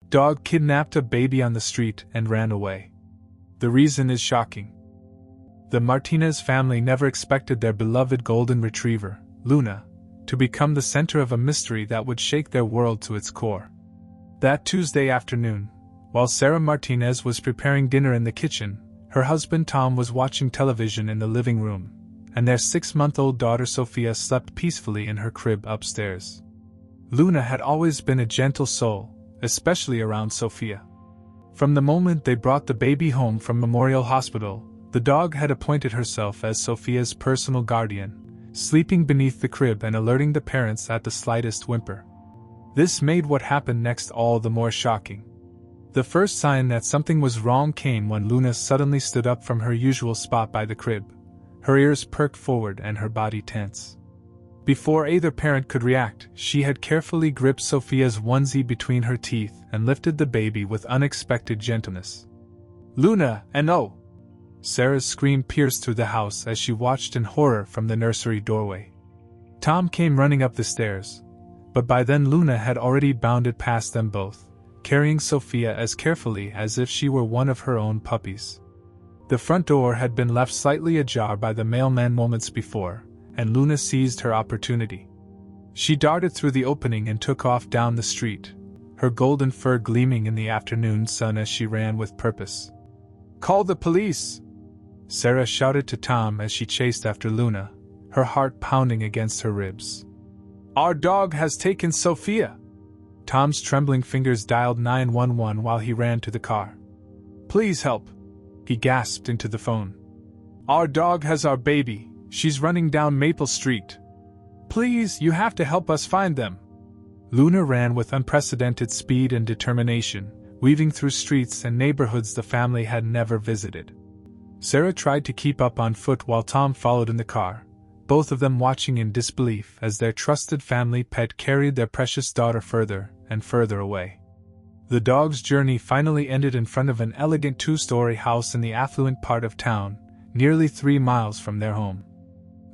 Dog kidnapped a baby on the street and ran away. The reason is shocking. The Martinez family never expected their beloved golden retriever, Luna, to become the center of a mystery that would shake their world to its core. That Tuesday afternoon, while Sarah Martinez was preparing dinner in the kitchen, her husband Tom was watching television in the living room, and their 6-month-old daughter Sophia slept peacefully in her crib upstairs. Luna had always been a gentle soul, especially around Sophia. From the moment they brought the baby home from Memorial Hospital, the dog had appointed herself as Sophia's personal guardian, sleeping beneath the crib and alerting the parents at the slightest whimper. This made what happened next all the more shocking. The first sign that something was wrong came when Luna suddenly stood up from her usual spot by the crib, her ears perked forward and her body tense. Before either parent could react, she had carefully gripped Sophia's onesie between her teeth and lifted the baby with unexpected gentleness. "Luna, and oh!" Sarah's scream pierced through the house as she watched in horror from the nursery doorway. Tom came running up the stairs, but by then Luna had already bounded past them both, carrying Sophia as carefully as if she were one of her own puppies. The front door had been left slightly ajar by the mailman moments before, and Luna seized her opportunity. She darted through the opening and took off down the street, her golden fur gleaming in the afternoon sun as she ran with purpose. "Call the police!" Sarah shouted to Tom as she chased after Luna, her heart pounding against her ribs. "Our dog has taken Sophia!" Tom's trembling fingers dialed 911 while he ran to the car. "Please help!" he gasped into the phone. "Our dog has our baby. She's running down Maple Street. Please, you have to help us find them." Luna ran with unprecedented speed and determination, weaving through streets and neighborhoods the family had never visited. Sarah tried to keep up on foot while Tom followed in the car, both of them watching in disbelief as their trusted family pet carried their precious daughter further and further away. The dog's journey finally ended in front of an elegant 2-story house in the affluent part of town, nearly 3 miles from their home.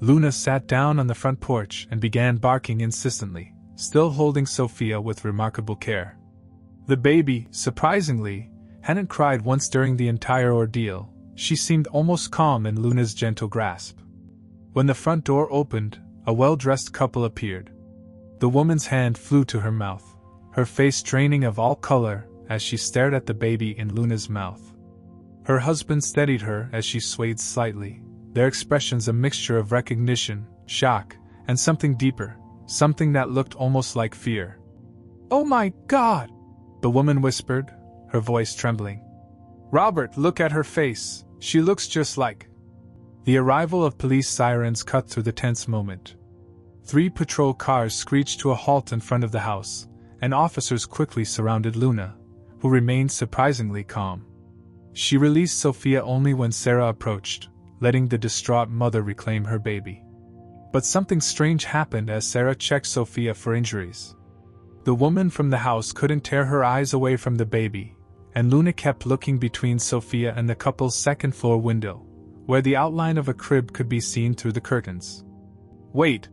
Luna sat down on the front porch and began barking insistently, still holding Sophia with remarkable care. The baby, surprisingly, hadn't cried once during the entire ordeal. She seemed almost calm in Luna's gentle grasp. When the front door opened, a well-dressed couple appeared. The woman's hand flew to her mouth, her face draining of all color as she stared at the baby in Luna's mouth. Her husband steadied her as she swayed slightly, their expressions a mixture of recognition, shock, and something deeper, something that looked almost like fear. "Oh my God!" the woman whispered, her voice trembling. "Robert, look at her face. She looks just like..." The arrival of police sirens cut through the tense moment. 3 patrol cars screeched to a halt in front of the house, and officers quickly surrounded Luna, who remained surprisingly calm. She released Sophia only when Sarah approached, letting the distraught mother reclaim her baby. But something strange happened as Sarah checked Sophia for injuries. The woman from the house couldn't tear her eyes away from the baby, and Luna kept looking between Sophia and the couple's second-floor window, where the outline of a crib could be seen through the curtains. "Wait!"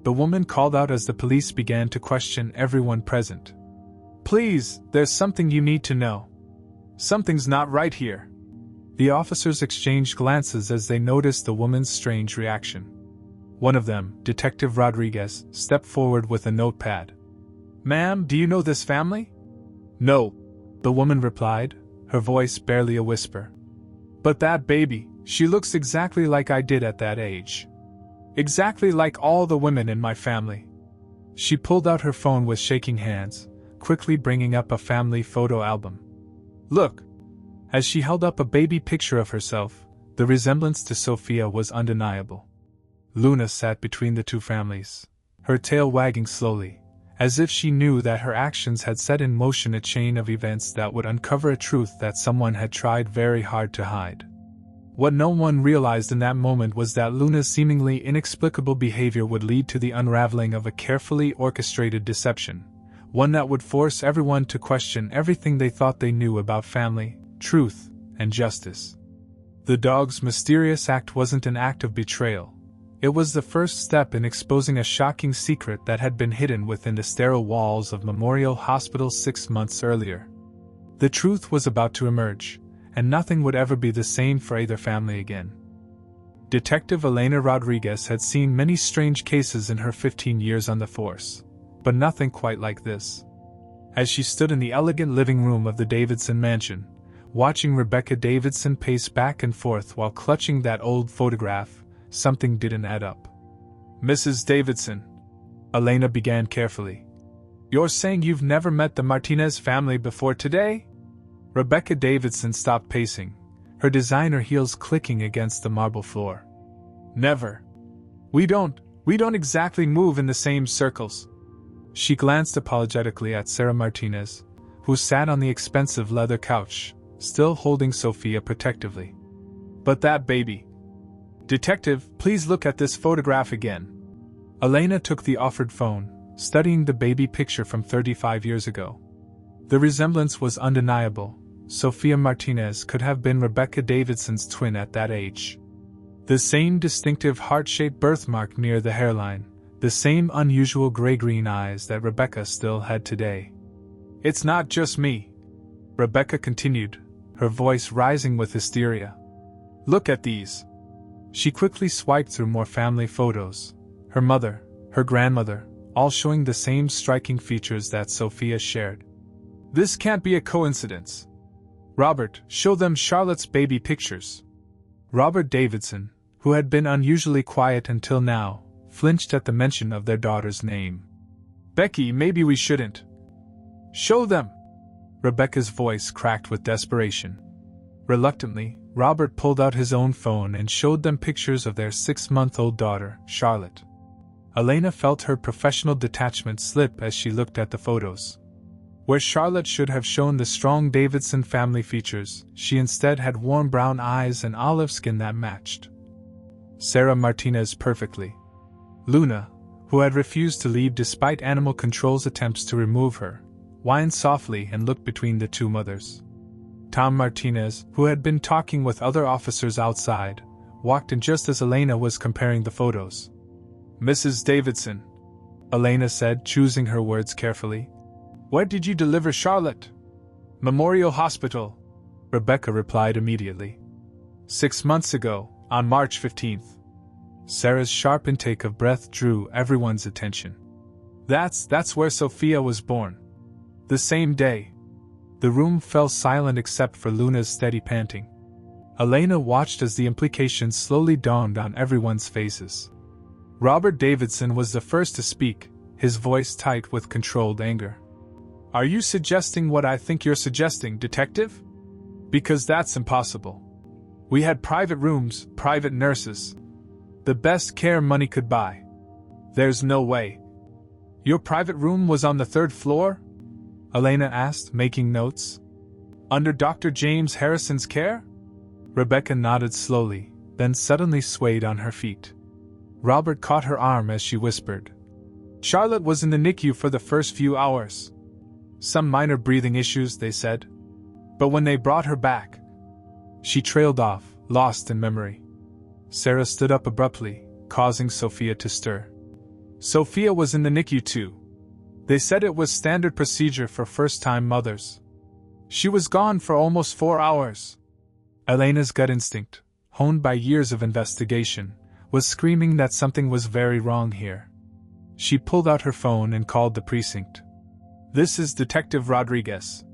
the woman called out as the police began to question everyone present. "Please, there's something you need to know. Something's not right here." The officers exchanged glances as they noticed the woman's strange reaction. One of them, Detective Rodriguez, stepped forward with a notepad. "Ma'am, do you know this family?" "No," the woman replied, her voice barely a whisper. "But that baby, she looks exactly like I did at that age. Exactly like all the women in my family." She pulled out her phone with shaking hands, quickly bringing up a family photo album. "Look!" As she held up a baby picture of herself, the resemblance to Sophia was undeniable. Luna sat between the two families, her tail wagging slowly, as if she knew that her actions had set in motion a chain of events that would uncover a truth that someone had tried very hard to hide. What no one realized in that moment was that Luna's seemingly inexplicable behavior would lead to the unraveling of a carefully orchestrated deception, one that would force everyone to question everything they thought they knew about family, truth, and justice. The dog's mysterious act wasn't an act of betrayal. It was the first step in exposing a shocking secret that had been hidden within the sterile walls of Memorial Hospital 6 months earlier. The truth was about to emerge, and nothing would ever be the same for either family again. Detective Elena Rodriguez had seen many strange cases in her 15 years on the force, but nothing quite like this. As she stood in the elegant living room of the Davidson mansion, watching Rebecca Davidson pace back and forth while clutching that old photograph, something didn't add up. "Mrs. Davidson," Elena began carefully, "you're saying you've never met the Martinez family before today?" Rebecca Davidson stopped pacing, her designer heels clicking against the marble floor. "Never. We don't exactly move in the same circles." She glanced apologetically at Sarah Martinez, who sat on the expensive leather couch, still holding Sophia protectively. "But that baby. Detective, please look at this photograph again." Elena took the offered phone, studying the baby picture from 35 years ago. The resemblance was undeniable. Sophia Martinez could have been Rebecca Davidson's twin at that age. The same distinctive heart-shaped birthmark near the hairline, the same unusual gray-green eyes that Rebecca still had today. "It's not just me," Rebecca continued, her voice rising with hysteria. "Look at these." She quickly swiped through more family photos, her mother, her grandmother, all showing the same striking features that Sophia shared. "This can't be a coincidence. Robert, show them Charlotte's baby pictures." Robert Davidson, who had been unusually quiet until now, flinched at the mention of their daughter's name. "Becky, maybe we shouldn't." "Show them!" Rebecca's voice cracked with desperation. Reluctantly, Robert pulled out his own phone and showed them pictures of their 6-month-old daughter, Charlotte. Elena felt her professional detachment slip as she looked at the photos. Where Charlotte should have shown the strong Davidson family features, she instead had warm brown eyes and olive skin that matched Sarah Martinez perfectly. Luna, who had refused to leave despite animal control's attempts to remove her, whined softly and looked between the two mothers. Tom Martinez, who had been talking with other officers outside, walked in just as Elena was comparing the photos. "Mrs. Davidson," Elena said, choosing her words carefully, "where did you deliver Charlotte?" "Memorial Hospital," Rebecca replied immediately. 6 months ago, on March 15th. Sarah's sharp intake of breath drew everyone's attention. That's where Sophia was born. The same day." The room fell silent except for Luna's steady panting. Elena watched as the implications slowly dawned on everyone's faces. Robert Davidson was the first to speak, his voice tight with controlled anger. "Are you suggesting what I think you're suggesting, Detective? Because that's impossible. We had private rooms, private nurses. The best care money could buy. There's no way." "Your private room was on the 3rd floor?" Elena asked, making notes. "Under Dr. James Harrison's care?" Rebecca nodded slowly, then suddenly swayed on her feet. Robert caught her arm as she whispered. "Charlotte was in the NICU for the first few hours. Some minor breathing issues, they said. But when they brought her back..." She trailed off, lost in memory. Sarah stood up abruptly, causing Sophia to stir. "Sophia was in the NICU too. They said it was standard procedure for first-time mothers. She was gone for almost 4 hours." Elena's gut instinct, honed by years of investigation, was screaming that something was very wrong here. She pulled out her phone and called the precinct. "This is Detective Rodriguez.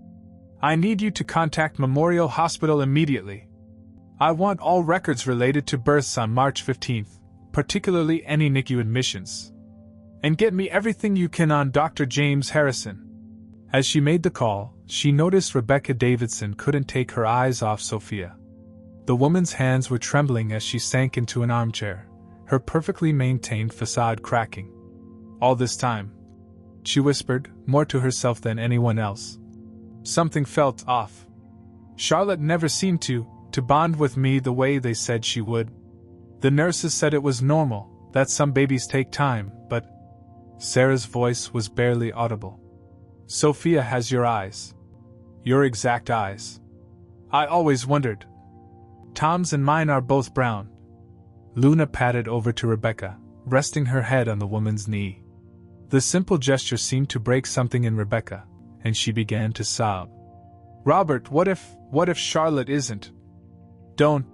I need you to contact Memorial Hospital immediately. I want all records related to births on March 15th, particularly any NICU admissions. And get me everything you can on Dr. James Harrison." As she made the call, she noticed Rebecca Davidson couldn't take her eyes off Sophia. The woman's hands were trembling as she sank into an armchair, her perfectly maintained facade cracking. "All this time," she whispered, more to herself than anyone else, "something felt off. Charlotte never seemed to bond with me the way they said she would. The nurses said it was normal, that some babies take time, but..." Sarah's voice was barely audible. "Sophia has your eyes. Your exact eyes. I always wondered. Tom's and mine are both brown." Luna patted over to Rebecca, resting her head on the woman's knee. The simple gesture seemed to break something in Rebecca, and she began to sob. Robert, what if Charlotte isn't? Don't.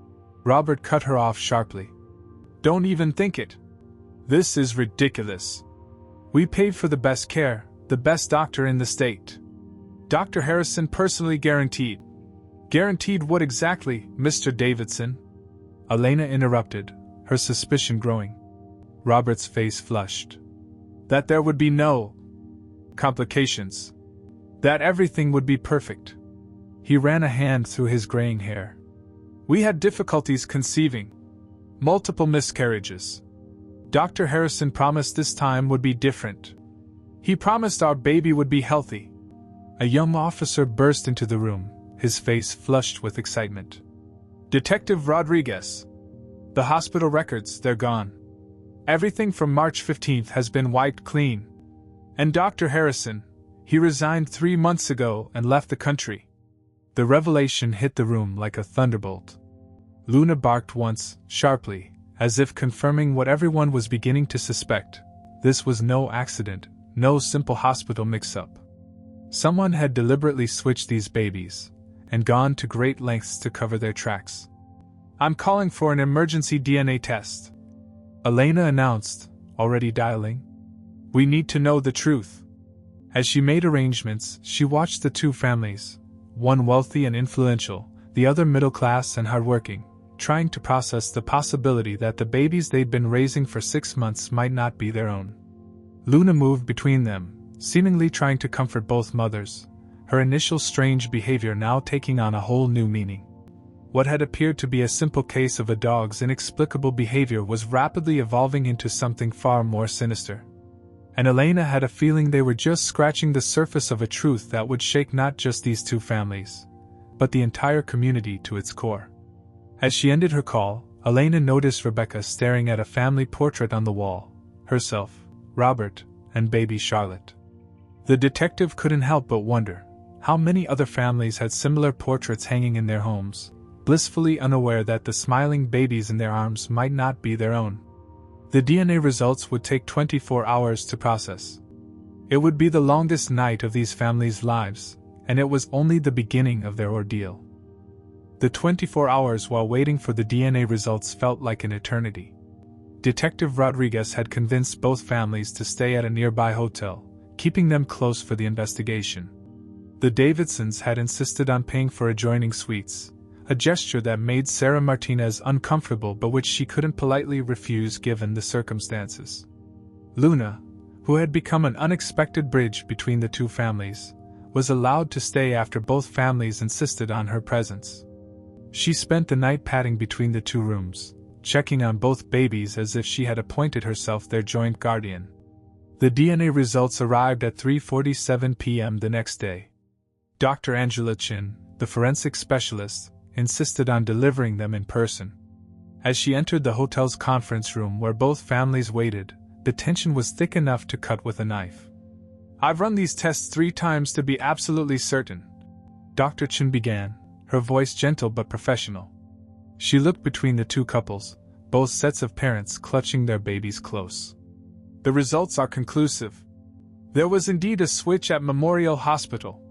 Robert cut her off sharply. Don't even think it. This is ridiculous. We paid for the best care, the best doctor in the state. Dr. Harrison personally guaranteed. Guaranteed what exactly, Mr. Davidson? Elena interrupted, her suspicion growing. Robert's face flushed. That there would be no complications. That everything would be perfect. He ran a hand through his graying hair. We had difficulties conceiving. Multiple miscarriages. Dr. Harrison promised this time would be different. He promised our baby would be healthy. A young officer burst into the room, his face flushed with excitement. Detective Rodriguez. The hospital records, they're gone. Everything from March 15th has been wiped clean. And Dr. Harrison, he resigned 3 months ago and left the country. The revelation hit the room like a thunderbolt. Luna barked once, sharply, as if confirming what everyone was beginning to suspect. This was no accident, no simple hospital mix-up. Someone had deliberately switched these babies, and gone to great lengths to cover their tracks. I'm calling for an emergency DNA test, Elena announced, already dialing. We need to know the truth. As she made arrangements, she watched the two families, one wealthy and influential, the other middle class and hardworking, trying to process the possibility that the babies they'd been raising for 6 months might not be their own. Luna moved between them, seemingly trying to comfort both mothers, her initial strange behavior now taking on a whole new meaning. What had appeared to be a simple case of a dog's inexplicable behavior was rapidly evolving into something far more sinister. And Elena had a feeling they were just scratching the surface of a truth that would shake not just these two families, but the entire community to its core. As she ended her call, Elena noticed Rebecca staring at a family portrait on the wall, herself, Robert, and baby Charlotte. The detective couldn't help but wonder how many other families had similar portraits hanging in their homes, blissfully unaware that the smiling babies in their arms might not be their own. The DNA results would take 24 hours to process. It would be the longest night of these families' lives, and it was only the beginning of their ordeal. The 24 hours while waiting for the DNA results felt like an eternity. Detective Rodriguez had convinced both families to stay at a nearby hotel, keeping them close for the investigation. The Davidsons had insisted on paying for adjoining suites, a gesture that made Sarah Martinez uncomfortable but which she couldn't politely refuse given the circumstances. Luna, who had become an unexpected bridge between the two families, was allowed to stay after both families insisted on her presence. She spent the night padding between the two rooms, checking on both babies as if she had appointed herself their joint guardian. The DNA results arrived at 3:47 p.m. the next day. Dr. Angela Chin, the forensic specialist, insisted on delivering them in person. As she entered the hotel's conference room where both families waited, the tension was thick enough to cut with a knife. I've run these tests 3 times to be absolutely certain, Dr. Chin began, her voice gentle but professional. She looked between the two couples, both sets of parents clutching their babies close. The results are conclusive. There was indeed a switch at Memorial Hospital.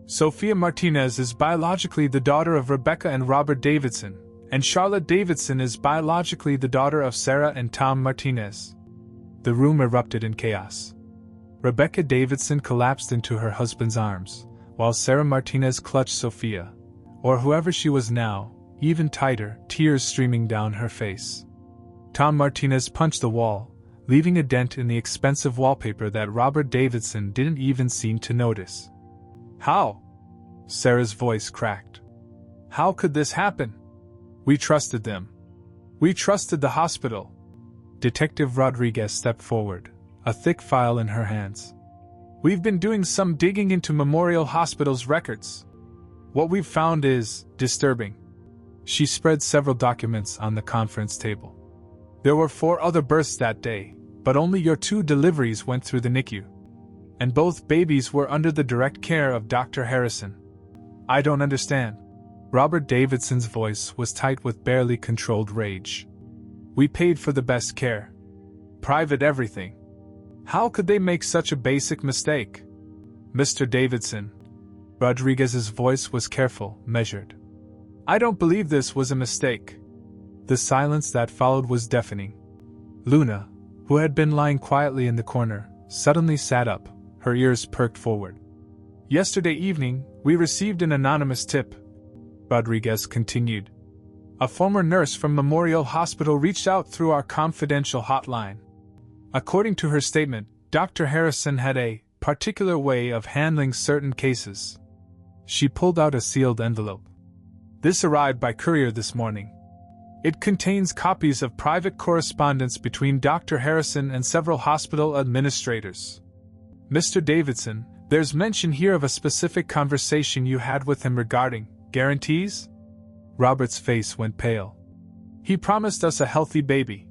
Sophia Martinez is biologically the daughter of Rebecca and Robert Davidson, and Charlotte Davidson is biologically the daughter of Sarah and Tom Martinez. The room erupted in chaos. Rebecca Davidson collapsed into her husband's arms, while Sarah Martinez clutched Sophia, or whoever she was now, even tighter, tears streaming down her face. Tom Martinez punched the wall, leaving a dent in the expensive wallpaper that Robert Davidson didn't even seem to notice. How? Sarah's voice cracked. How could this happen? We trusted them. We trusted the hospital. Detective Rodriguez stepped forward, a thick file in her hands. We've been doing some digging into Memorial Hospital's records. What we've found is disturbing. She spread several documents on the conference table. There were 4 other births that day, but only your 2 deliveries went through the NICU. And both babies were under the direct care of Dr. Harrison. I don't understand. Robert Davidson's voice was tight with barely controlled rage. We paid for the best care. Private everything. How could they make such a basic mistake? Mr. Davidson. Rodriguez's voice was careful, measured. I don't believe this was a mistake. The silence that followed was deafening. Luna, who had been lying quietly in the corner, suddenly sat up, her ears perked forward. Yesterday evening, we received an anonymous tip, Rodriguez continued. A former nurse from Memorial Hospital reached out through our confidential hotline. According to her statement, Dr. Harrison had a particular way of handling certain cases. She pulled out a sealed envelope. This arrived by courier this morning. It contains copies of private correspondence between Dr. Harrison and several hospital administrators. Mr. Davidson, there's mention here of a specific conversation you had with him regarding guarantees? Robert's face went pale. He promised us a healthy baby.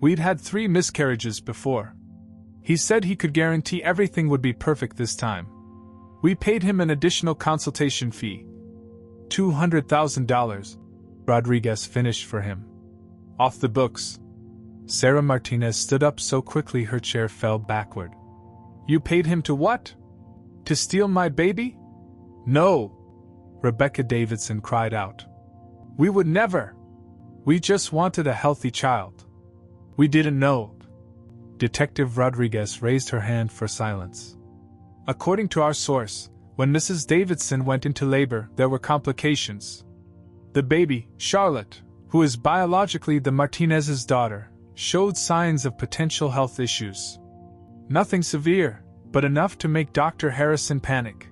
We'd had 3 miscarriages before. He said he could guarantee everything would be perfect this time. We paid him an additional consultation fee. $200,000. Rodriguez finished for him. Off the books. Sarah Martinez stood up so quickly her chair fell backward. You paid him to what? To steal my baby? No! Rebecca Davidson cried out. We would never! We just wanted a healthy child. We didn't know. Detective Rodriguez raised her hand for silence. According to our source, when Mrs. Davidson went into labor, there were complications. The baby, Charlotte, who is biologically the Martinez's daughter, showed signs of potential health issues. Nothing severe, but enough to make Dr. Harrison panic.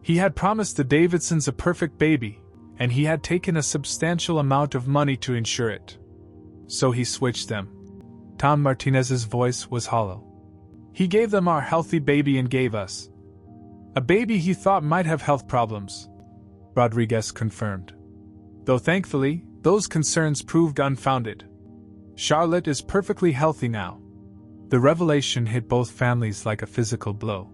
He had promised the Davidsons a perfect baby, and he had taken a substantial amount of money to ensure it. So he switched them. Tom Martinez's voice was hollow. He gave them our healthy baby and gave us a baby he thought might have health problems, Rodriguez confirmed. Though thankfully, those concerns proved unfounded. Charlotte is perfectly healthy now. The revelation hit both families like a physical blow.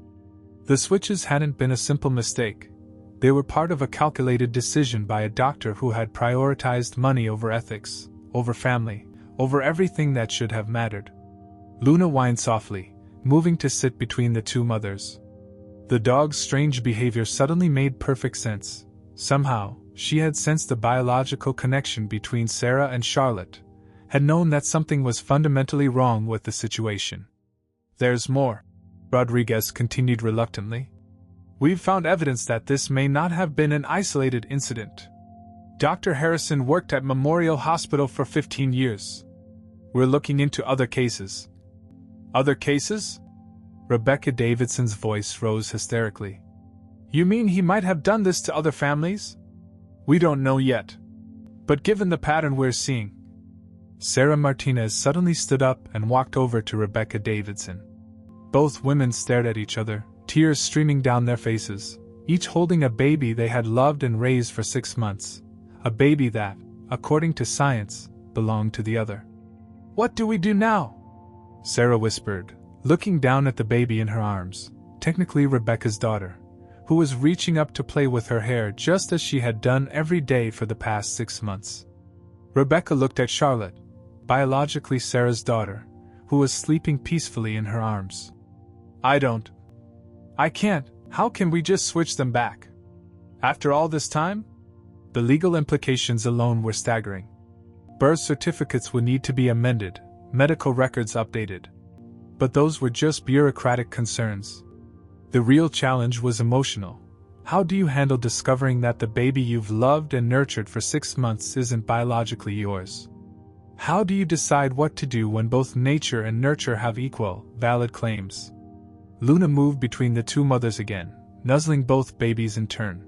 The switches hadn't been a simple mistake. They were part of a calculated decision by a doctor who had prioritized money over ethics, over family, over everything that should have mattered. Luna whined softly, moving to sit between the two mothers. The dog's strange behavior suddenly made perfect sense. Somehow, she had sensed a biological connection between Sarah and Charlotte, had known that something was fundamentally wrong with the situation. There's more, Rodriguez continued reluctantly. We've found evidence that this may not have been an isolated incident. Dr. Harrison worked at Memorial Hospital for 15 years. We're looking into other cases. Other cases? Rebecca Davidson's voice rose hysterically. You mean he might have done this to other families? We don't know yet. But given the pattern we're seeing... Sarah Martinez suddenly stood up and walked over to Rebecca Davidson. Both women stared at each other, tears streaming down their faces, each holding a baby they had loved and raised for 6 months. A baby that, according to science, belonged to the other. What do we do now? Sarah whispered, looking down at the baby in her arms, technically Rebecca's daughter, who was reaching up to play with her hair just as she had done every day for the past 6 months. Rebecca looked at Charlotte, biologically Sarah's daughter, who was sleeping peacefully in her arms. I can't. How can we just switch them back? After all this time? The legal implications alone were staggering. Birth certificates would need to be amended, medical records updated. But those were just bureaucratic concerns. The real challenge was emotional. How do you handle discovering that the baby you've loved and nurtured for 6 months isn't biologically yours? How do you decide what to do when both nature and nurture have equal, valid claims? Luna moved between the two mothers again, nuzzling both babies in turn.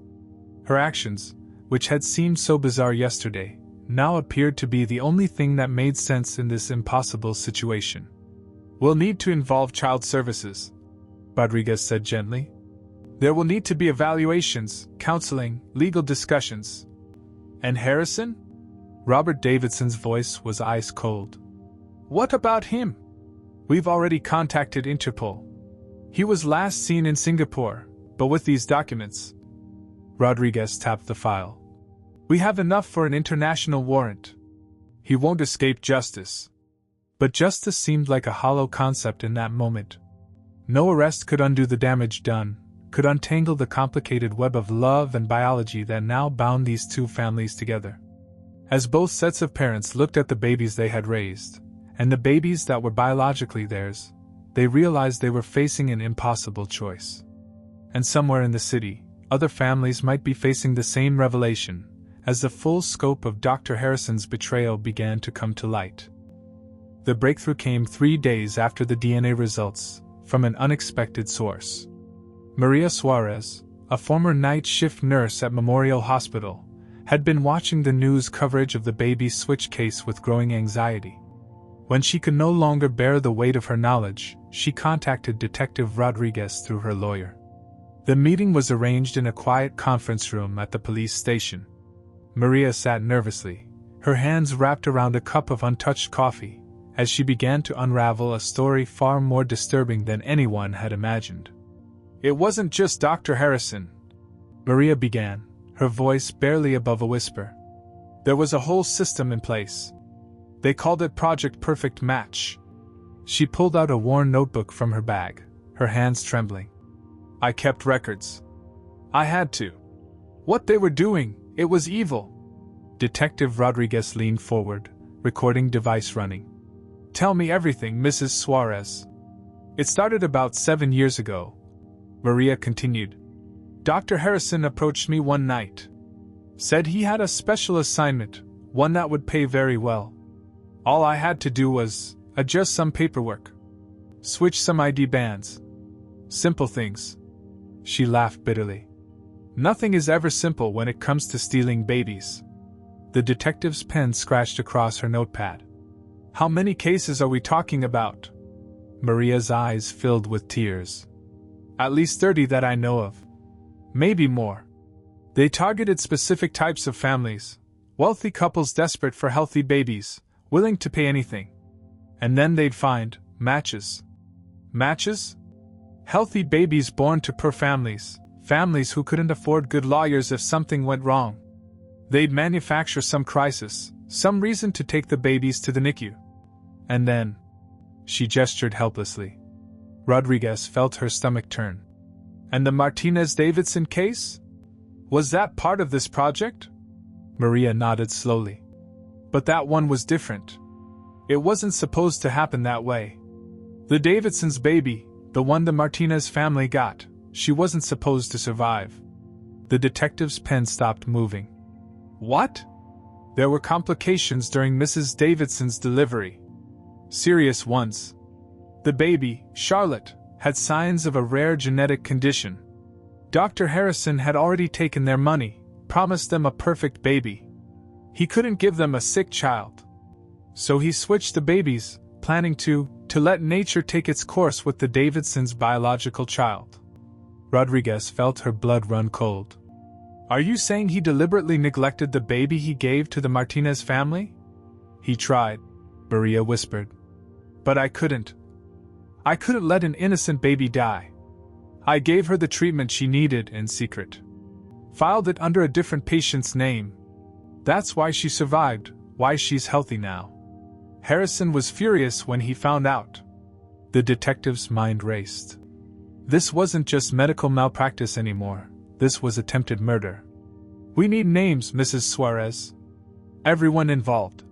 Her actions, which had seemed so bizarre yesterday, now appeared to be the only thing that made sense in this impossible situation. We'll need to involve child services, Rodriguez said gently. There will need to be evaluations, counseling, legal discussions. And Harrison? Robert Davidson's voice was ice cold. What about him? We've already contacted Interpol. He was last seen in Singapore, but with these documents... Rodriguez tapped the file. We have enough for an international warrant. He won't escape justice. But justice seemed like a hollow concept in that moment. No arrest could undo the damage done, could untangle the complicated web of love and biology that now bound these two families together. As both sets of parents looked at the babies they had raised, and the babies that were biologically theirs, they realized they were facing an impossible choice. And somewhere in the city, other families might be facing the same revelation, as the full scope of Dr. Harrison's betrayal began to come to light. The breakthrough came 3 days after the DNA results, from an unexpected source. Maria Suarez, a former night shift nurse at Memorial Hospital, had been watching the news coverage of the baby switch case with growing anxiety. When she could no longer bear the weight of her knowledge, she contacted Detective Rodriguez through her lawyer. The meeting was arranged in a quiet conference room at the police station. Maria sat nervously, her hands wrapped around a cup of untouched coffee, as she began to unravel a story far more disturbing than anyone had imagined. "It wasn't just Dr. Harrison," Maria began, her voice barely above a whisper. "There was a whole system in place. They called it Project Perfect Match." She pulled out a worn notebook from her bag, her hands trembling. "I kept records. I had to. What they were doing, it was evil." Detective Rodriguez leaned forward, recording device running. "Tell me everything, Mrs. Suarez." "It started about 7 years ago," Maria continued. "Dr. Harrison approached me one night. Said he had a special assignment, one that would pay very well. All I had to do was adjust some paperwork, switch some ID bands. Simple things." She laughed bitterly. "Nothing is ever simple when it comes to stealing babies." The detective's pen scratched across her notepad. "How many cases are we talking about?" Maria's eyes filled with tears. "At least 30 that I know of. Maybe more. They targeted specific types of families, wealthy couples desperate for healthy babies, willing to pay anything. And then they'd find matches. Matches? Healthy babies born to poor families, families who couldn't afford good lawyers if something went wrong. They'd manufacture some crisis, some reason to take the babies to the NICU. And then..." She gestured helplessly. Rodriguez felt her stomach turn. "And the Martinez-Davidson case? Was that part of this project?" Maria nodded slowly. "But that one was different. It wasn't supposed to happen that way. The Davidson's baby, the one the Martinez family got, she wasn't supposed to survive." The detective's pen stopped moving. "What?" "There were complications during Mrs. Davidson's delivery. Serious ones. The baby, Charlotte, had signs of a rare genetic condition. Dr. Harrison had already taken their money, promised them a perfect baby. He couldn't give them a sick child. So he switched the babies, planning to let nature take its course with the Davidsons' biological child." Rodriguez felt her blood run cold. "Are you saying he deliberately neglected the baby he gave to the Martinez family?" "He tried," Maria whispered. "But I couldn't. I couldn't let an innocent baby die. I gave her the treatment she needed in secret. Filed it under a different patient's name. That's why she survived, why she's healthy now. Harrison was furious when he found out." The detective's mind raced. This wasn't just medical malpractice anymore, this was attempted murder. "We need names, Mrs. Suarez. Everyone involved."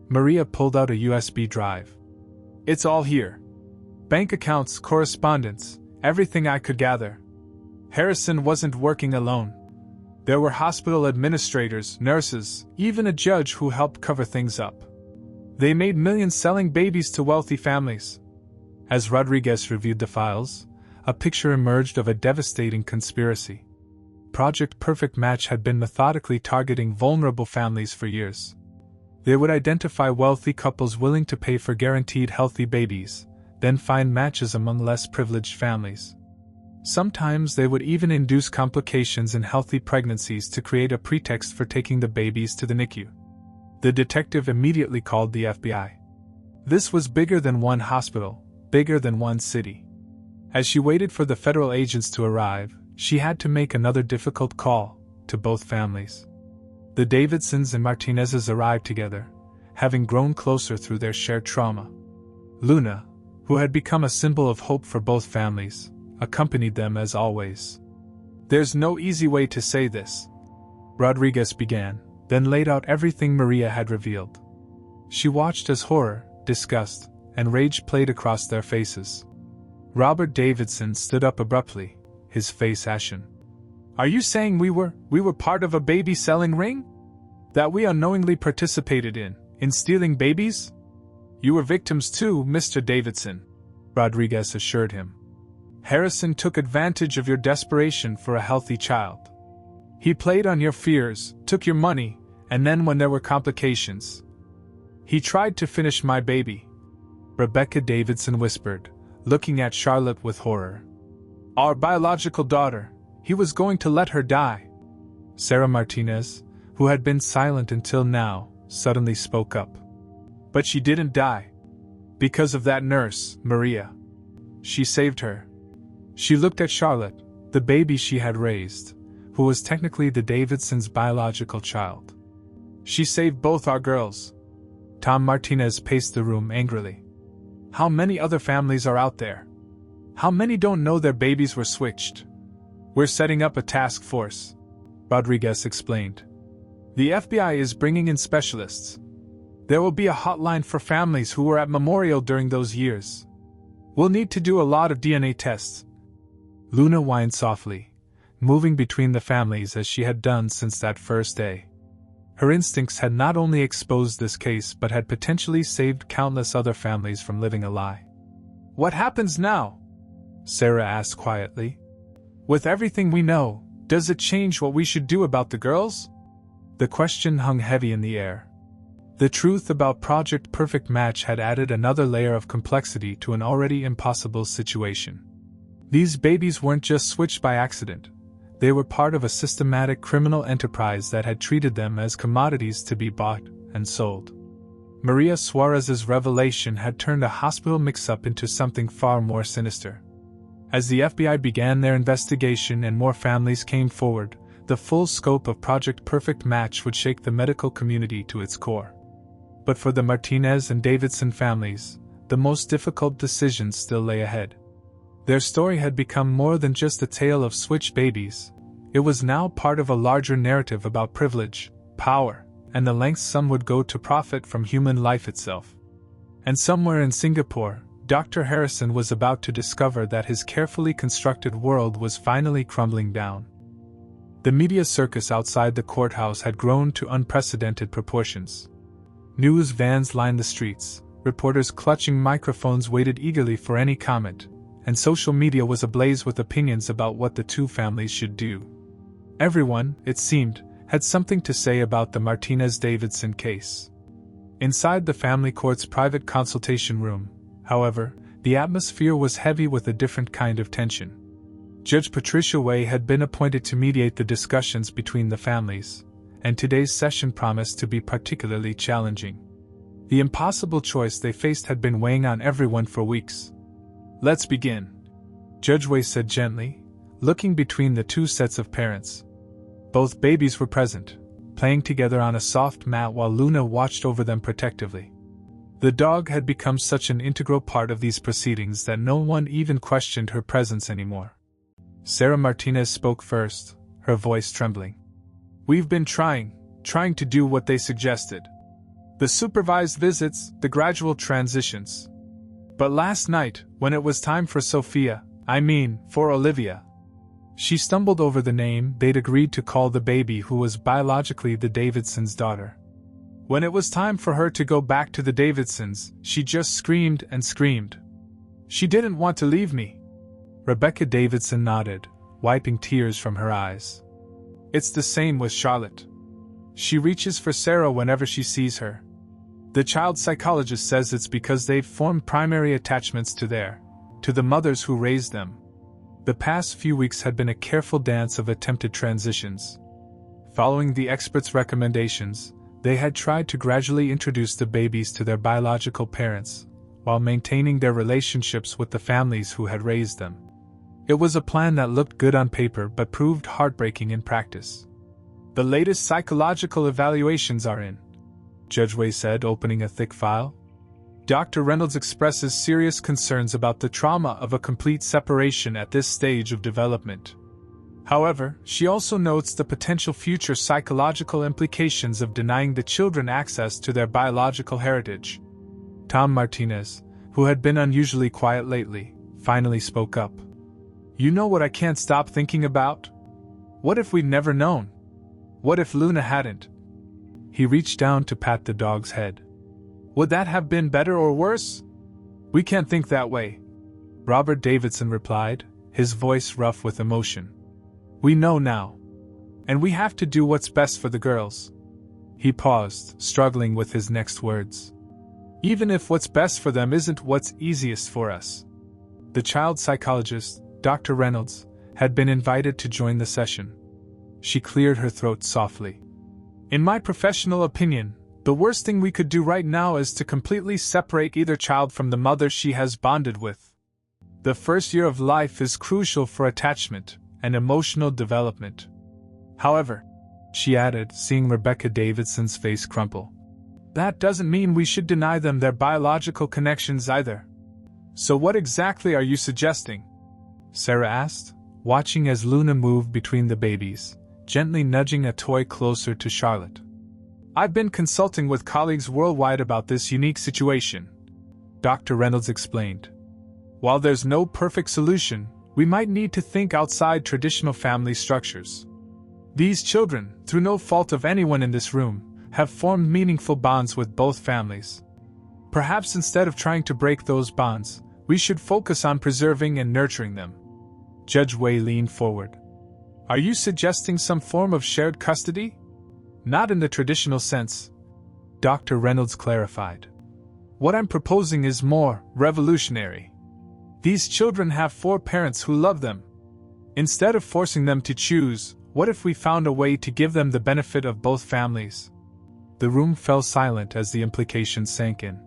Maria pulled out a USB drive. "It's all here. Bank accounts, correspondence, everything I could gather. Harrison wasn't working alone. There were hospital administrators, nurses, even a judge who helped cover things up. They made millions selling babies to wealthy families." As Rodriguez reviewed the files, a picture emerged of a devastating conspiracy. Project Perfect Match had been methodically targeting vulnerable families for years. They would identify wealthy couples willing to pay for guaranteed healthy babies, then find matches among less privileged families. Sometimes they would even induce complications in healthy pregnancies to create a pretext for taking the babies to the NICU. The detective immediately called the FBI. This was bigger than one hospital, bigger than one city. As she waited for the federal agents to arrive, she had to make another difficult call to both families. The Davidsons and Martinezes arrived together, having grown closer through their shared trauma. Luna, who had become a symbol of hope for both families, accompanied them as always. "There's no easy way to say this," Rodriguez began, then laid out everything Maria had revealed. She watched as horror, disgust, and rage played across their faces. Robert Davidson stood up abruptly, his face ashen. "Are you saying we were part of a baby-selling ring? That we unknowingly participated in stealing babies?" "You were victims too, Mr. Davidson," Rodriguez assured him. "Harrison took advantage of your desperation for a healthy child. He played on your fears, took your money, and then when there were complications, he tried to finish my baby," Rebecca Davidson whispered, looking at Charlotte with horror. "Our biological daughter. He was going to let her die." Sarah Martinez, who had been silent until now, suddenly spoke up. "But she didn't die. Because of that nurse, Maria. She saved her." She looked at Charlotte, the baby she had raised, who was technically the Davidsons' biological child. "She saved both our girls." Tom Martinez paced the room angrily. "How many other families are out there? How many don't know their babies were switched?" "We're setting up a task force," Rodriguez explained. "The FBI is bringing in specialists. There will be a hotline for families who were at Memorial during those years. We'll need to do a lot of DNA tests." Luna whined softly, moving between the families as she had done since that first day. Her instincts had not only exposed this case but had potentially saved countless other families from living a lie. "What happens now?" Sarah asked quietly. "With everything we know, does it change what we should do about the girls?" The question hung heavy in the air. The truth about Project Perfect Match had added another layer of complexity to an already impossible situation. These babies weren't just switched by accident. They were part of a systematic criminal enterprise that had treated them as commodities to be bought and sold. Maria Suarez's revelation had turned a hospital mix-up into something far more sinister. As the FBI began their investigation and more families came forward, the full scope of Project Perfect Match would shake the medical community to its core. But for the Martinez and Davidson families, the most difficult decisions still lay ahead. Their story had become more than just a tale of switched babies. It was now part of a larger narrative about privilege, power, and the lengths some would go to profit from human life itself. And somewhere in Singapore, Dr. Harrison was about to discover that his carefully constructed world was finally crumbling down. The media circus outside the courthouse had grown to unprecedented proportions. News vans lined the streets, reporters clutching microphones waited eagerly for any comment, and social media was ablaze with opinions about what the two families should do. Everyone, it seemed, had something to say about the Martinez-Davidson case. Inside the family court's private consultation room, however, the atmosphere was heavy with a different kind of tension. Judge Patricia Way had been appointed to mediate the discussions between the families, and today's session promised to be particularly challenging. The impossible choice they faced had been weighing on everyone for weeks. "Let's begin," Judge Way said gently, looking between the two sets of parents. Both babies were present, playing together on a soft mat while Luna watched over them protectively. The dog had become such an integral part of these proceedings that no one even questioned her presence anymore. Sarah Martinez spoke first, her voice trembling. "We've been trying to do what they suggested. The supervised visits, the gradual transitions. But last night, when it was time for for Olivia," she stumbled over the name they'd agreed to call the baby who was biologically the Davidsons' daughter. "When it was time for her to go back to the Davidsons, she just screamed and screamed. She didn't want to leave me." Rebecca Davidson nodded, wiping tears from her eyes. "It's the same with Charlotte. She reaches for Sarah whenever she sees her. The child psychologist says it's because they've formed primary attachments to the mothers who raised them." The past few weeks had been a careful dance of attempted transitions. Following the experts' recommendations, they had tried to gradually introduce the babies to their biological parents, while maintaining their relationships with the families who had raised them. It was a plan that looked good on paper but proved heartbreaking in practice. "The latest psychological evaluations are in," Judge Way said, opening a thick file. Dr. Reynolds expresses serious concerns about the trauma of a complete separation at this stage of development. However, she also notes the potential future psychological implications of denying the children access to their biological heritage. Tom Martinez, who had been unusually quiet lately, finally spoke up. "You know what I can't stop thinking about? What if we'd never known? What if Luna hadn't?" He reached down to pat the dog's head. "Would that have been better or worse?" "We can't think that way," Robert Davidson replied, his voice rough with emotion. "We know now. And we have to do what's best for the girls." He paused, struggling with his next words. "Even if what's best for them isn't what's easiest for us." The child psychologist, Dr. Reynolds, had been invited to join the session. She cleared her throat softly. "In my professional opinion, the worst thing we could do right now is to completely separate either child from the mother she has bonded with. The first year of life is crucial for attachment and emotional development. However," she added, seeing Rebecca Davidson's face crumple, "that doesn't mean we should deny them their biological connections either." "So what exactly are you suggesting?" Sarah asked, watching as Luna moved between the babies, gently nudging a toy closer to Charlotte. "I've been consulting with colleagues worldwide about this unique situation," Dr. Reynolds explained. "While there's no perfect solution, we might need to think outside traditional family structures. These children, through no fault of anyone in this room, have formed meaningful bonds with both families. Perhaps instead of trying to break those bonds, we should focus on preserving and nurturing them." Judge Wei leaned forward. "Are you suggesting some form of shared custody?" "Not in the traditional sense," Dr. Reynolds clarified. "What I'm proposing is more revolutionary. These children have 4 parents who love them. Instead of forcing them to choose, what if we found a way to give them the benefit of both families?" The room fell silent as the implications sank in.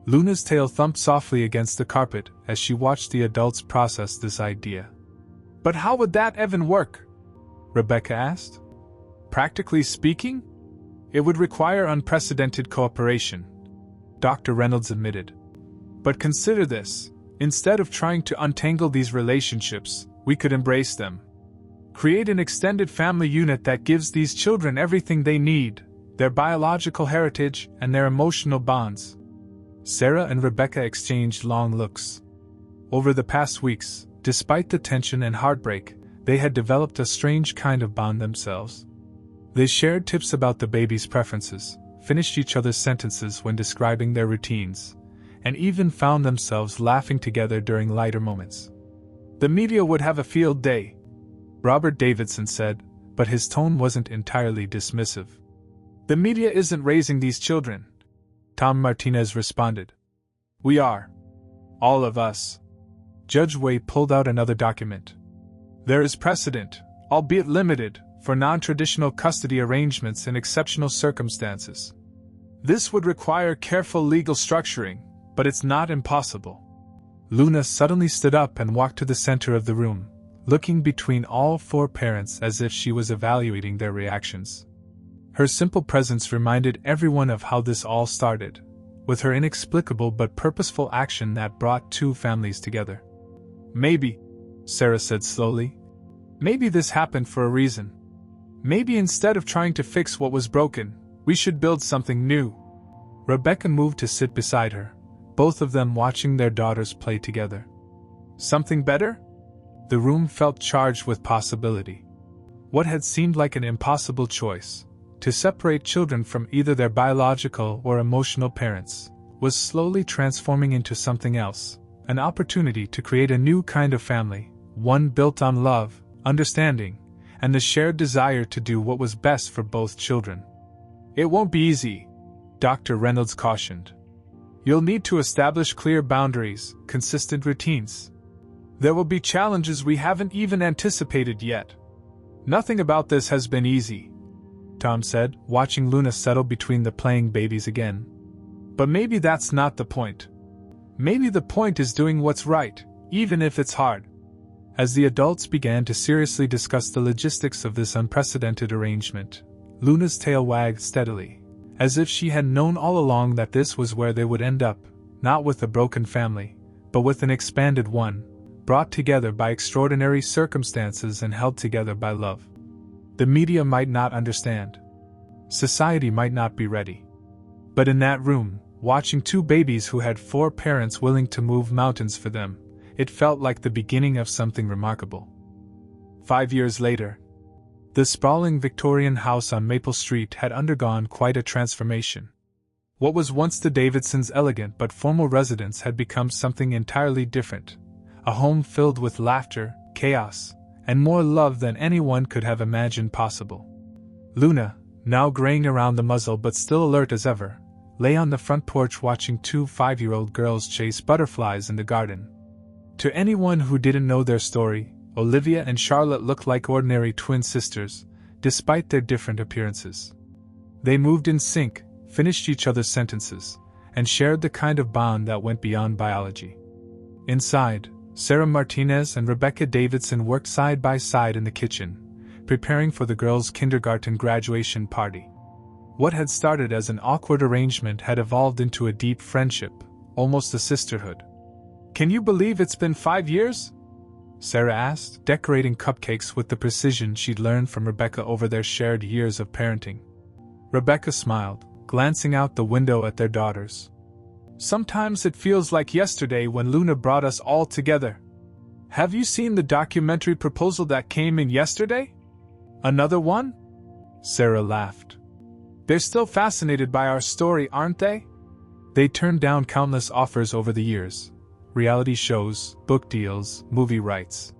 Luna's tail thumped softly against the carpet as she watched the adults process this idea. "But how would that even work?" Rebecca asked. "Practically speaking, it would require unprecedented cooperation," Dr. Reynolds admitted. "But consider this. Instead of trying to untangle these relationships, we could embrace them. Create an extended family unit that gives these children everything they need, their biological heritage and their emotional bonds." Sarah and Rebecca exchanged long looks. Over the past weeks, despite the tension and heartbreak, they had developed a strange kind of bond themselves. They shared tips about the baby's preferences, finished each other's sentences when describing their routines, and even found themselves laughing together during lighter moments. "The media would have a field day," Robert Davidson said, but his tone wasn't entirely dismissive. "The media isn't raising these children," Tom Martinez responded. "We are. All of us." Judge Wei pulled out another document. "There is precedent, albeit limited, for non-traditional custody arrangements in exceptional circumstances. This would require careful legal structuring, but it's not impossible." Luna suddenly stood up and walked to the center of the room, looking between all 4 parents as if she was evaluating their reactions. Her simple presence reminded everyone of how this all started, with her inexplicable but purposeful action that brought 2 families together. "Maybe," Sarah said slowly, "maybe this happened for a reason. Maybe instead of trying to fix what was broken, we should build something new." Rebecca moved to sit beside her, both of them watching their daughters play together. "Something better?" The room felt charged with possibility. What had seemed like an impossible choice, to separate children from either their biological or emotional parents, was slowly transforming into something else, an opportunity to create a new kind of family, one built on love, understanding, and the shared desire to do what was best for both children. "It won't be easy," Dr. Reynolds cautioned. "You'll need to establish clear boundaries, consistent routines. There will be challenges we haven't even anticipated yet. Nothing about this has been easy," Tom said, watching Luna settle between the playing babies again. "But maybe that's not the point. Maybe the point is doing what's right, even if it's hard." As the adults began to seriously discuss the logistics of this unprecedented arrangement, Luna's tail wagged steadily, as if she had known all along that this was where they would end up, not with a broken family, but with an expanded one, brought together by extraordinary circumstances and held together by love. The media might not understand. Society might not be ready. But in that room, watching two babies who had four parents willing to move mountains for them, it felt like the beginning of something remarkable. 5 years later, the sprawling Victorian house on Maple Street had undergone quite a transformation. What was once the Davidsons' elegant but formal residence had become something entirely different, a home filled with laughter, chaos, and more love than anyone could have imagined possible. Luna, now graying around the muzzle but still alert as ever, lay on the front porch watching two 5-year-old girls chase butterflies in the garden. To anyone who didn't know their story, Olivia and Charlotte looked like ordinary twin sisters, despite their different appearances. They moved in sync, finished each other's sentences, and shared the kind of bond that went beyond biology. Inside, Sarah Martinez and Rebecca Davidson worked side by side in the kitchen, preparing for the girls' kindergarten graduation party. What had started as an awkward arrangement had evolved into a deep friendship, almost a sisterhood. "Can you believe it's been 5 years?" Sarah asked, decorating cupcakes with the precision she'd learned from Rebecca over their shared years of parenting. Rebecca smiled, glancing out the window at their daughters. "Sometimes it feels like yesterday when Luna brought us all together. Have you seen the documentary proposal that came in yesterday? Another one?" Sarah laughed. "They're still fascinated by our story, aren't they?" They turned down countless offers over the years. Reality shows, book deals, movie rights.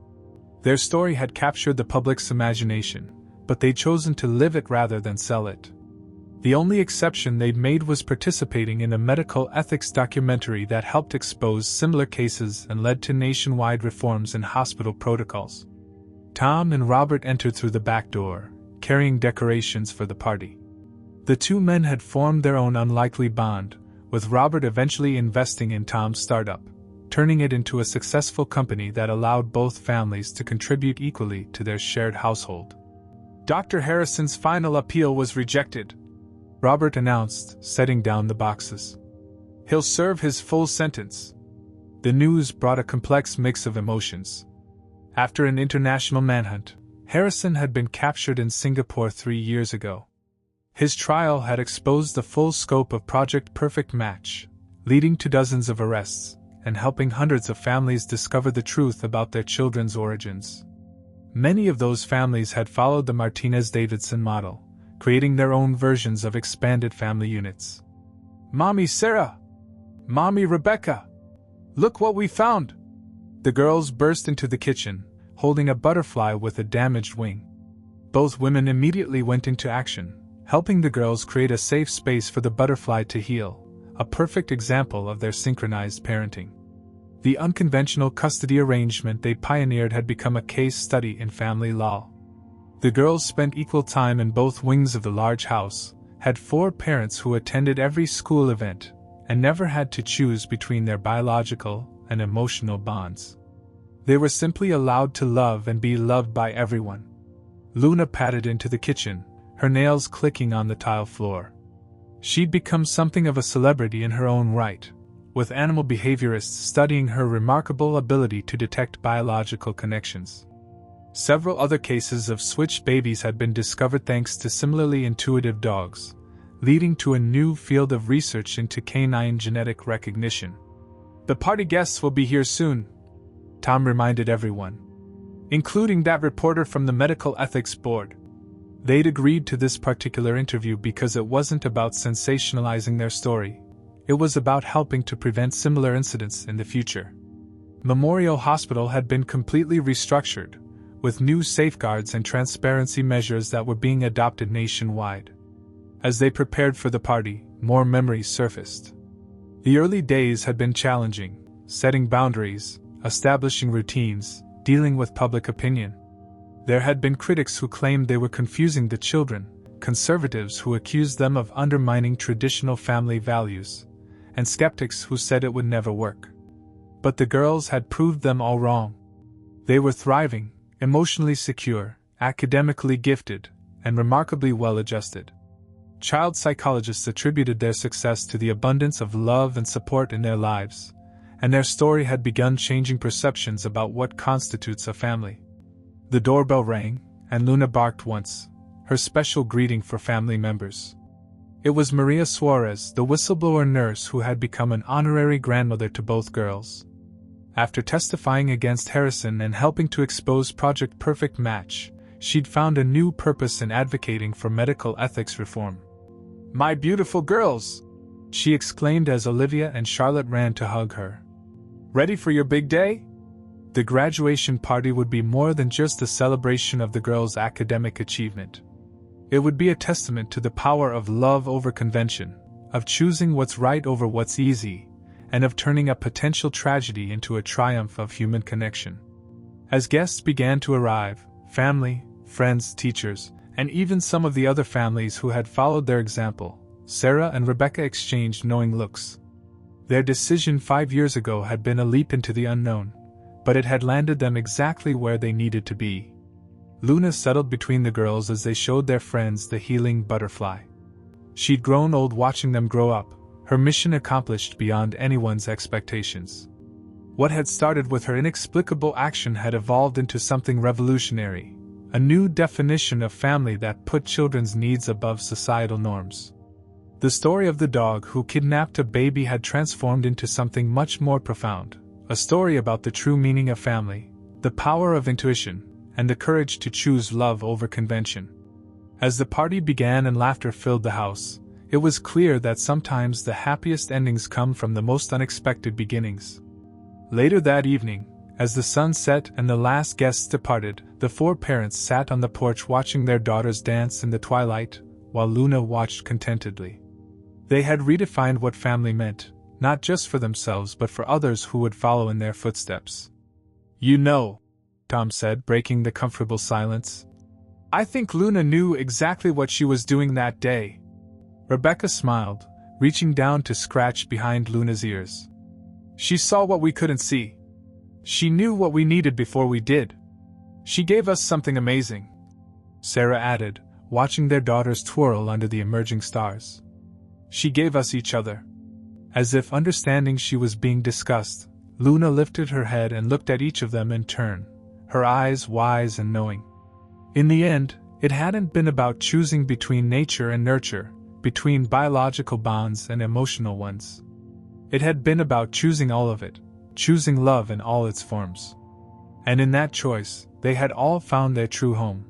Their story had captured the public's imagination, but they'd chosen to live it rather than sell it. The only exception they'd made was participating in a medical ethics documentary that helped expose similar cases and led to nationwide reforms in hospital protocols. Tom and Robert entered through the back door, carrying decorations for the party. The two men had formed their own unlikely bond, with Robert eventually investing in Tom's startup, turning it into a successful company that allowed both families to contribute equally to their shared household. "Dr. Harrison's final appeal was rejected," Robert announced, setting down the boxes. "He'll serve his full sentence." The news brought a complex mix of emotions. After an international manhunt, Harrison had been captured in Singapore 3 years ago. His trial had exposed the full scope of Project Perfect Match, leading to dozens of arrests, and helping hundreds of families discover the truth about their children's origins. Many of those families had followed the Martinez-Davidson model, creating their own versions of expanded family units. "Mommy Sarah! Mommy Rebecca! Look what we found!" The girls burst into the kitchen, holding a butterfly with a damaged wing. Both women immediately went into action, helping the girls create a safe space for the butterfly to heal, a perfect example of their synchronized parenting. The unconventional custody arrangement they pioneered had become a case study in family law. The girls spent equal time in both wings of the large house, had 4 parents who attended every school event, and never had to choose between their biological and emotional bonds. They were simply allowed to love and be loved by everyone. Luna padded into the kitchen, her nails clicking on the tile floor. She'd become something of a celebrity in her own right, with animal behaviorists studying her remarkable ability to detect biological connections. Several other cases of switched babies had been discovered thanks to similarly intuitive dogs, leading to a new field of research into canine genetic recognition. "The party guests will be here soon," Tom reminded everyone, including that reporter from the Medical Ethics Board. They'd agreed to this particular interview because it wasn't about sensationalizing their story. It was about helping to prevent similar incidents in the future. Memorial Hospital had been completely restructured, with new safeguards and transparency measures that were being adopted nationwide. As they prepared for the party, more memories surfaced. The early days had been challenging, setting boundaries, establishing routines, dealing with public opinion. There had been critics who claimed they were confusing the children, conservatives who accused them of undermining traditional family values, and skeptics who said it would never work. But the girls had proved them all wrong. They were thriving, emotionally secure, academically gifted, and remarkably well-adjusted. Child psychologists attributed their success to the abundance of love and support in their lives, and their story had begun changing perceptions about what constitutes a family. The doorbell rang, and Luna barked once, her special greeting for family members. It was Maria Suarez, the whistleblower nurse who had become an honorary grandmother to both girls. After testifying against Harrison and helping to expose Project Perfect Match, she'd found a new purpose in advocating for medical ethics reform. "My beautiful girls!" she exclaimed as Olivia and Charlotte ran to hug her. "Ready for your big day?" The graduation party would be more than just a celebration of the girls' academic achievement. It would be a testament to the power of love over convention, of choosing what's right over what's easy, and of turning a potential tragedy into a triumph of human connection. As guests began to arrive, family, friends, teachers, and even some of the other families who had followed their example, Sarah and Rebecca exchanged knowing looks. Their decision 5 years ago had been a leap into the unknown, but it had landed them exactly where they needed to be. Luna settled between the girls as they showed their friends the healing butterfly. She'd grown old watching them grow up, her mission accomplished beyond anyone's expectations. What had started with her inexplicable action had evolved into something revolutionary, a new definition of family that put children's needs above societal norms. The story of the dog who kidnapped a baby had transformed into something much more profound, a story about the true meaning of family, the power of intuition, and the courage to choose love over convention. As the party began and laughter filled the house, it was clear that sometimes the happiest endings come from the most unexpected beginnings. Later that evening, as the sun set and the last guests departed, the 4 parents sat on the porch watching their daughters dance in the twilight, while Luna watched contentedly. They had redefined what family meant, not just for themselves but for others who would follow in their footsteps. "You know," Tom said, breaking the comfortable silence, "I think Luna knew exactly what she was doing that day." Rebecca smiled, reaching down to scratch behind Luna's ears. "She saw what we couldn't see. She knew what we needed before we did. She gave us something amazing," Sarah added, watching their daughters twirl under the emerging stars. "She gave us each other." As if understanding she was being discussed, Luna lifted her head and looked at each of them in turn, her eyes wise and knowing. In the end, it hadn't been about choosing between nature and nurture, between biological bonds and emotional ones. It had been about choosing all of it, choosing love in all its forms. And in that choice, they had all found their true home.